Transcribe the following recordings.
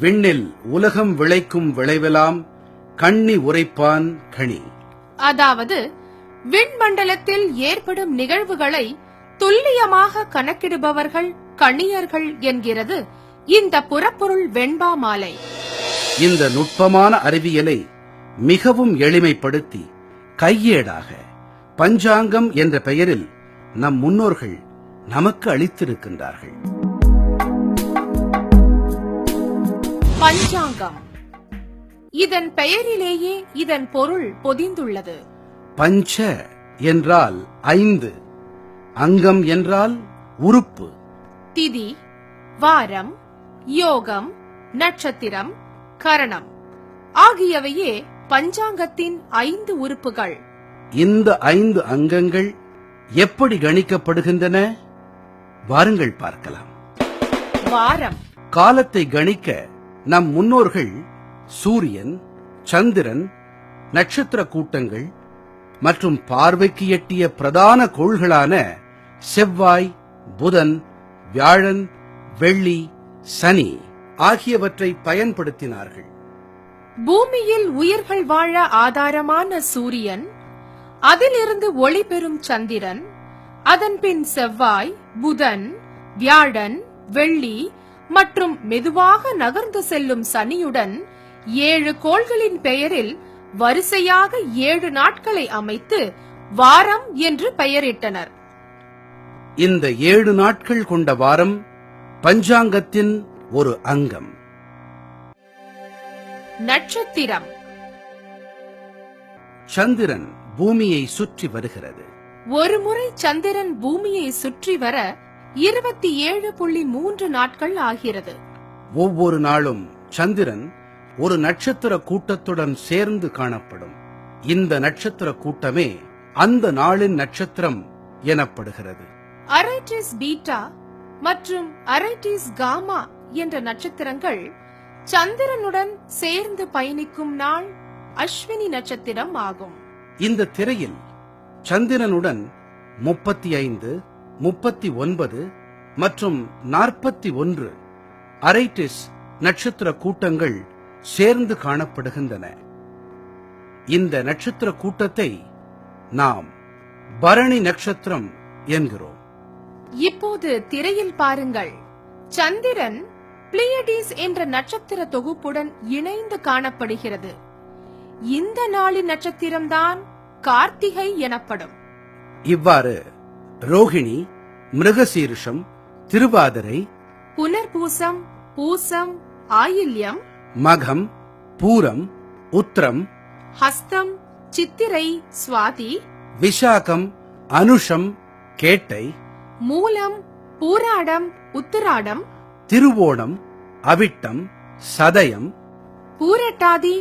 விண்ணில் உலகம் விளைக்கும் விளைவெல்லாம் கண்ணி உரைப்பான் கணி. அதாவது விண்மண்டலத்தில் ஏற்படும் நிகழ்வுகளை துல்லியமாக கணக்கிடுபவர்கள் கணியர்கள் என்கிறது இந்த புறப்பொருள் வெண்பா மாலை. இந்த நுட்பமான அறிவியலை மிகவும் எளிமைப்படுத்தி கையேடாக பஞ்சாங்கம் என்ற பெயரில் நம் முன்னோர்கள் நமக்கு அளித்திருக்கின்றார்கள். பஞ்சாங்கம், இதன் பெயரிலேயே இதன் பொருள் பொதிந்துள்ளது. பஞ்ச என்றால் 5, அங்கம் என்றால் உறுப்பு. திதி, வாரம், யோகம், நட்சத்திரம், கரணம் ஆகியவையே பஞ்சாங்கத்தின் 5 உறுப்புகள். இந்த 5 அங்கங்கள் எப்படி கணிக்கப்படுகின்றன? வாருங்கள் பார்க்கலாம். வாரம், காலத்தை கணிக்க நம் முன்னோர்கள் சூரியன், சந்திரன், நட்சத்திர கூட்டங்கள் மற்றும் பார்வைக்கு எட்டிய பிரதான கோள்களான செவ்வாய், புதன், வியாழன், வெள்ளி, சனி ஆகியவற்றை பயன்படுத்தினார்கள். பூமியில் உயிர்கள் வாழ ஆதாரமான சூரியன், அதிலிருந்து ஒளி பெறும் சந்திரன், அதன்பின் செவ்வாய், புதன், வியாழன், வெள்ளி மற்றும் மெதுவாக நகர்ந்து செல்லும் சனியுடன் 7 கோள்களின் பெயரில் வரிசையாக 7 நாட்களை அமைத்து வாரம் என்று பெயரிட்டனர். இந்த 7 நாட்கள் கொண்ட வாரம் பஞ்சாங்கத்தின் ஒரு அங்கம். நட்சத்திரம், சந்திரன் பூமியை சுற்றி வருகிறது. ஒருமுறை சந்திரன் பூமியை சுற்றி வர 27.3 நாட்கள் ஆகிறது. ஒவ்வொரு நாளும் சந்திரன் ஒரு நட்சத்திர கூட்டத்துடன் சேர்ந்து காணப்படும். இந்த நட்சத்திர கூட்டமே அந்த நாளின் நட்சத்திரம் எனப்படுகிறது. அரைட்டிஸ் பீட்டா மற்றும் அரைட்டிஸ் காமா என்ற நட்சத்திரங்கள் சந்திரனுடன் சேர்ந்து பயணிக்கும் நாள் அஸ்வினி நட்சத்திரம் ஆகும். இந்த திரையில் சந்திரனுடன் 35, 39 மற்றும் 41 அரைட்டிஸ் நட்சத்திர கூட்டங்கள் சேர்ந்து காணப்படுகின்றன. இந்த நட்சத்திர கூட்டத்தை நாம் பரணி நட்சத்திரம் என்கிறோம். இப்போது திரையில் பாருங்கள். சந்திரன் பிளியடிஸ் என்ற நட்சத்திர தொகுப்புடன் இணைந்து காணப்படுகிறது. இந்த நாளின் நட்சத்திரம்தான் கார்த்திகை எனப்படும். இவ்வாறு ரோகிணி, மிருகசீரிஷம், திருவாதிரை, புனர்பூசம், பூசம், ஆயில்யம், மகம், பூரம், உத்திரம், ஹஸ்தம், சித்திரை, சுவாதி, விசாகம், அனுஷம், கேட்டை, மூலம், பூராடம், உத்திராடம், திருவோணம், அவிட்டம், சதயம், பூரட்டாதி,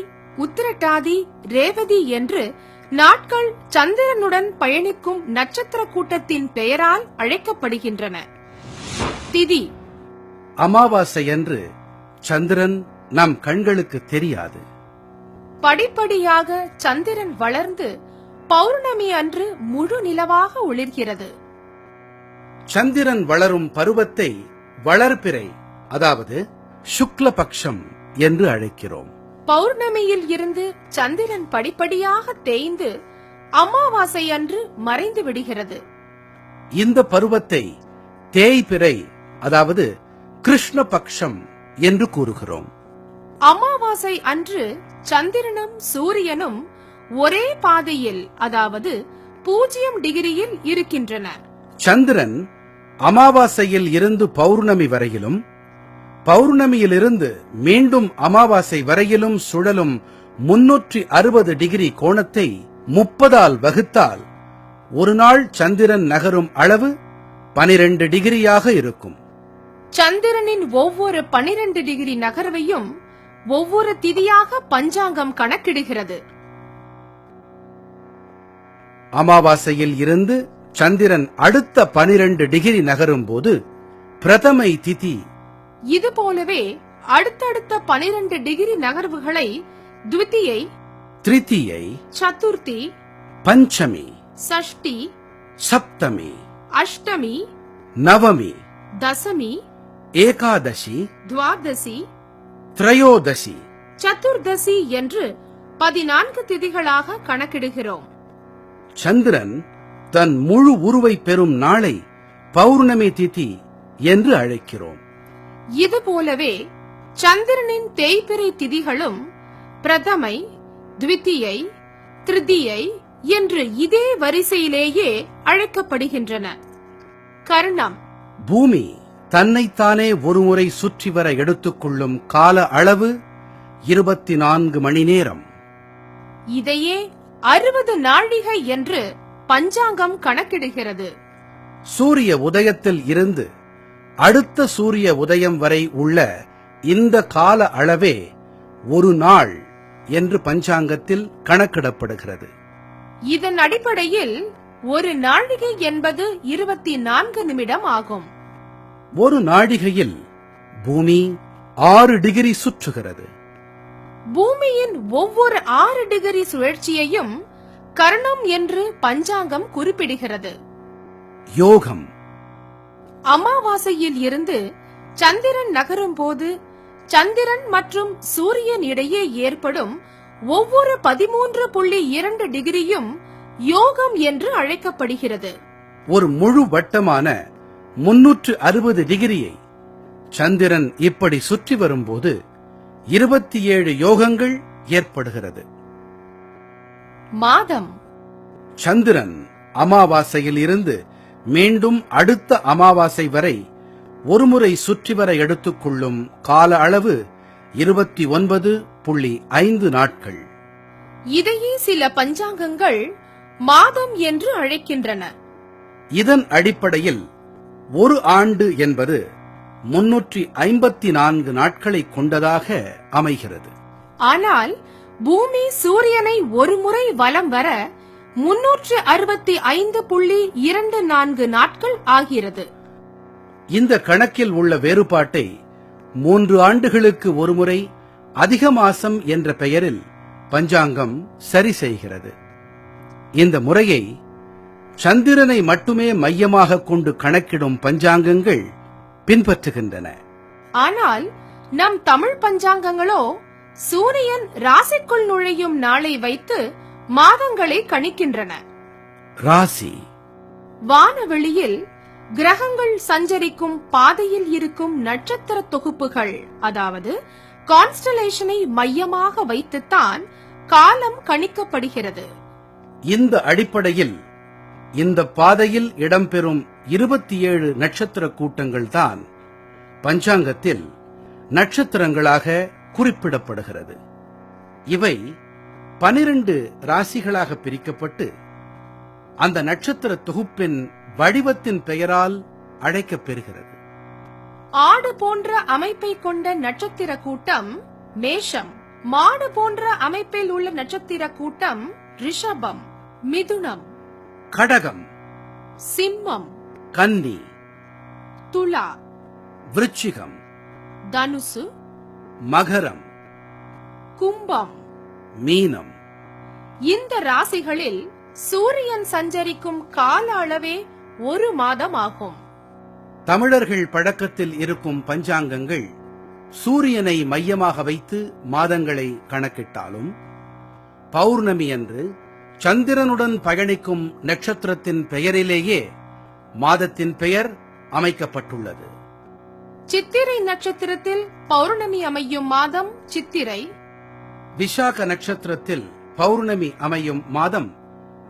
உத்திரட்டாதி, ரேவதி என்று நாட்கள் சந்திரனுடன் பயணிக்கும் நட்சத்திர கூட்டத்தின் பெயரால் அழைக்கப்படுகின்றன. திதி, அமாவாசையன்று சந்திரன் நம் கண்களுக்கு தெரியாது. படிப்படியாக சந்திரன் வளர்ந்து பௌர்ணமி அன்று முழு நிலவாக ஒளிர்கிறது. சந்திரன் வளரும் பருவத்தை வளர்பிறை, அதாவது சுக்லபக்ஷம் என்று அழைக்கிறோம். பௌர்ணமியில் இருந்து சந்திரன் படிப்படியாக தேய்ந்து அமாவாசை அன்று மறைந்து விடுகிறது. இந்த பருவத்தை தேய்பிறை, அதாவது கிருஷ்ணபக்ஷம் என்று கூறுகிறோம். அமாவாசை அன்று சந்திரனும் சூரியனும் ஒரே பாதையில், அதாவது 0 டிகிரியில் இருக்கின்றன. சந்திரன் அமாவாசையில் இருந்து பௌர்ணமி வரையிலும், பௌர்ணமியிலிருந்து மீண்டும் அமாவாசை வரையிலும் சுழலும் 360 டிகிரி கோணத்தை 30ஆல் வகுத்தால் ஒரு நாள் சந்திரன் நகரும் அளவு 12 டிகிரியாக இருக்கும். சந்திரனின் ஒவ்வொரு 12 டிகிரி நகர்வையும் ஒவ்வொரு திதியாக பஞ்சாங்கம் கணக்கிடுகிறது. அமாவாசையில் இருந்து சந்திரன் அடுத்த 12 டிகிரி நகரும் போது பிரதமை திதி. இது போலவே அடுத்தடுத்த 12 டிகிரி நகர்வுகளை த்விதியை, திருதியை, சதுர்த்தி, பஞ்சமி, சஷ்டி, சப்தமி, அஷ்டமி, நவமி, தசமி, ஏகாதசி, துவாதசி, திரையோதசி, சதுர்தசி என்று 14 திதிகளாக கணக்கிடுகிறோம். சந்திரன் தன் முழு உருவை பெறும் நாளை பௌர்ணமி திதி என்று அழைக்கிறோம். இதுபோலவே சந்திரனின் தேய்பிறை திதிகளும் பிரதமை, த்விதியை, திருதியை என்று இதே வரிசையிலேயே அழைக்கப்படுகின்றன. கர்ணம், பூமி தன்னைத்தானே ஒருமுறை சுற்றி வர எடுத்துக்கொள்ளும் கால அளவு 24 மணி நேரம். இதையே 60 நாழிகை என்று பஞ்சாங்கம் கணக்கிடுகிறது. சூரிய உதயத்தில் இருந்து அடுத்த சூரிய உதயம் வரை உள்ள இந்த கால அளவே ஒரு நாள் என்று பஞ்சாங்கத்தில் கணக்கிடப்படுகிறது. இதன் அடிப்படையில் ஒரு நாழிகை என்பது 24 நிமிடம் ஆகும். ஒரு நாழிகையில் பூமி 6 டிகிரி சுற்றுகிறது. பூமியின் ஒவ்வொரு 6 டிகிரி சுழற்சியையும் கர்ணம் என்று பஞ்சாங்கம் குறிப்பிடுகிறது. யோகம், அமாவாசையில் இருந்து சந்திரன் நகரும் போது சந்திரன் மற்றும் சூரியன் இடையே ஏற்படும் ஒவ்வொரு 13.2 டிகிரியும் யோகம் என்று அழைக்கப்படுகிறது. ஒரு முழு வட்டமான 360 டிகிரியை சந்திரன் இப்படி சுற்றி வரும்போது 27 யோகங்கள் ஏற்படுகிறது. மாதம், சந்திரன் அமாவாசையில் இருந்து மீண்டும் அடுத்த அமாவாசை வரை ஒருமுறை சுற்றி வர எடுத்துக்கொள்ளும் கால அளவு 29.5 நாட்கள். இதையே சில பஞ்சாங்கங்கள் மாதம் என்று அழைக்கின்றன. இதன் அடிப்படையில் ஒரு ஆண்டு என்பது 354 நாட்களை கொண்டதாக அமைகிறது. ஆனால் பூமி சூரியனை ஒரு முறை வலம் வர 365.24 நாட்கள் ஆகிறது. இந்த கணக்கில் உள்ள வேறுபாட்டை 3 ஆண்டுகளுக்கு ஒருமுறை அதிக மாசம் என்ற பெயரில் பஞ்சாங்கம் சரி செய்கிறது. இந்த முறையை சந்திரனை மட்டுமே மையமாக கொண்டு கணக்கிடும் பஞ்சாங்கங்கள் பின்பற்றுகின்றன. ஆனால் நம் தமிழ் பஞ்சாங்கங்களோ சூரியன் ராசிக்குள் நுழையும் நாளை வைத்து மாதங்களை கணிக்கின்றன. ராசி, வானவெளியில் கிரகங்கள் சஞ்சரிக்கும் பாதையில் இருக்கும் நட்சத்திர தொகுப்புகள், அதாவது கான்ஸ்டலேஷனை மையமாக வைத்துத்தான் காலம் கணிக்கப்படுகிறது. இந்த அடிப்படையில் இந்த பாதையில் இடம்பெறும் 27 நட்சத்திர கூட்டங்கள் தான் பஞ்சாங்கத்தில் நட்சத்திரங்களாக குறிப்பிடப்படுகிறது. இவை 12 ராசிகளாக பிரிக்கப்பட்டு அந்த நட்சத்திர தொகுப்பின் வடிவத்தின் பெயரால் அழைக்கப்பெறுகிறது. ஆடு போன்ற அமைப்பை கொண்ட நட்சத்திர கூட்டம் மேஷம், மாடு போன்ற அமைப்பில் உள்ள நட்சத்திர கூட்டம் ரிஷபம், மிதுனம், கடகம், சிம்மம், கன்னி, துலா, விருச்சிகம், தனுசு, மகரம், கும்பம், மீனம். இந்த ராசிகளில் சூரியன் சஞ்சரிக்கும் கால அளவே ஒரு மாதம் ஆகும். தமிழர்கள் பழக்கத்தில் இருக்கும் பஞ்சாங்கங்கள் சூரியனை மையமாக வைத்து மாதங்களை கணக்கிட்டாலும் பௌர்ணமி அன்று சந்திரனுடன் பயணிக்கும் நட்சத்திரத்தின் பெயரிலேயே மாதத்தின் பெயர் அமைக்கப்பட்டுள்ளது. சித்திரை நட்சத்திரத்தில் பௌர்ணமி அமையும் மாதம் சித்திரை, விசாக நட்சத்திரத்தில் பௌர்ணமி அமையும் மாதம்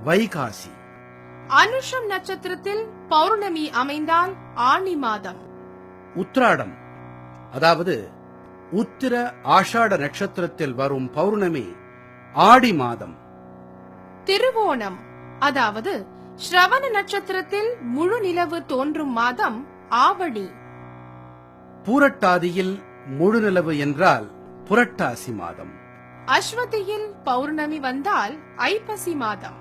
வைகாசி, அனுஷம் நட்சத்திரத்தில் பௌர்ணமி அமைந்தால் ஆனி மாதம், உத்திராடம் அதாவது உத்திர ஆஷாட நட்சத்திரத்தில் வரும் பௌர்ணமி ஆடி மாதம், திருவோணம் அதாவது ஸ்ரவண நட்சத்திரத்தில் முழு நிலவு தோன்றும் மாதம் ஆவணி, பூரட்டாதியில் முழு நிலவு என்றால் புரட்டாசி மாதம், அஸ்வதியில் பௌர்ணமி வந்தால் ஐப்பசி மாதம்,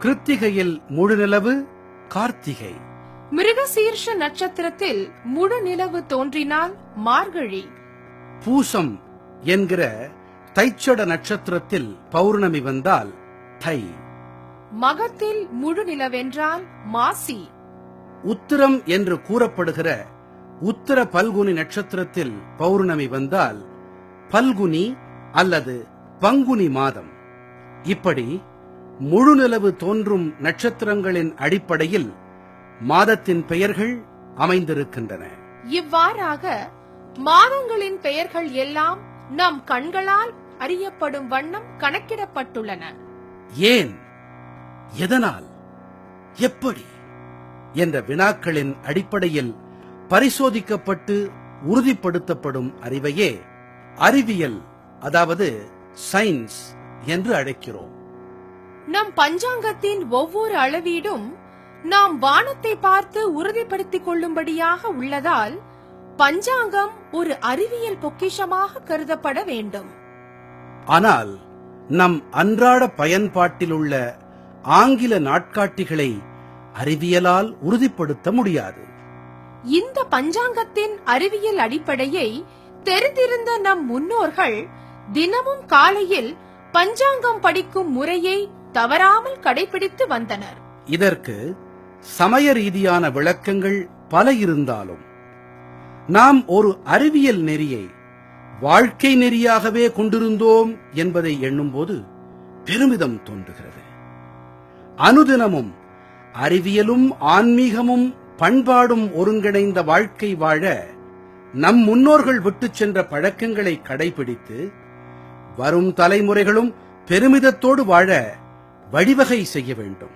கிருத்திகையில் முழு நிலவு கார்த்திகை, மிருகசீர்ஷ நட்சத்திரத்தில் முழு நிலவு தோன்றினால் மார்கழி, பூசம் என்கிற தைச்சட நட்சத்திரத்தில் பௌர்ணமி வந்தால் தை, மகத்தில் முழு நிலவென்றால் மாசி, உத்திரம் என்று கூறப்படுகிற உத்திர பல்குனி நட்சத்திரத்தில் பௌர்ணமி வந்தால் பல்குனி அல்லது பங்குனி மாதம். இப்படி முழுநிலவு தோன்றும் நட்சத்திரங்களின் அடிப்படையில் மாதத்தின் பெயர்கள் அமைந்திருக்கின்றன. இவ்வாறாக மாதங்களின் பெயர்கள் எல்லாம் நம் கண்களால் அறியப்படும் வண்ணம் கணக்கிடப்பட்டுள்ளன. ஏன், எதனால், எப்படி என்ற வினாக்களின் அடிப்படையில் பரிசோதிக்கப்பட்டு உறுதிப்படுத்தப்படும் அறிவையே அறிவியல், அதாவது சயின்ஸ் என்று அழைக்கிறோம். நம் பஞ்சாங்கத்தின் ஒவ்வொரு அளவீடும் நாம் வானத்தை பார்த்து உறுதிப்படுத்திக் கொள்ளும்படியாக உள்ளதால் பஞ்சாங்கம் ஒரு அறிவியல் பொக்கிஷமாக கருதப்பட வேண்டும். ஆனால் நம் அன்றாட பயன்பாட்டில் உள்ள ஆங்கில நாட்காட்டிகளை அறிவியலால் உறுதிப்படுத்த முடியாது. இந்த பஞ்சாங்கத்தின் அறிவியல் அடிப்படையை தெரிந்திருந்த நம் முன்னோர்கள் தினமும் காலையில் பஞ்சாங்கம் படிக்கும் முறையை தவறாமல் கடைபிடித்து வந்தனர். இதற்கு சமய ரீதியான விளக்கங்கள் பல இருந்தாலும் நாம் ஒரு அறிவியல் நெறியை வாழ்க்கை நெறியாகவே கொண்டிருந்தோம் என்பதை எண்ணும்போது பெருமிதம் தோன்றுகிறது. அனுதினமும் அறிவியலும் ஆன்மீகமும் பண்பாடும் ஒருங்கிணைந்த வாழ்க்கை வாழ நம் முன்னோர்கள் விட்டுச் சென்ற பழக்கங்களை கடைபிடித்து வரும் தலைமுறைகளும் பெருமிதத்தோடு வாழ வழிவகை செய்ய வேண்டும்.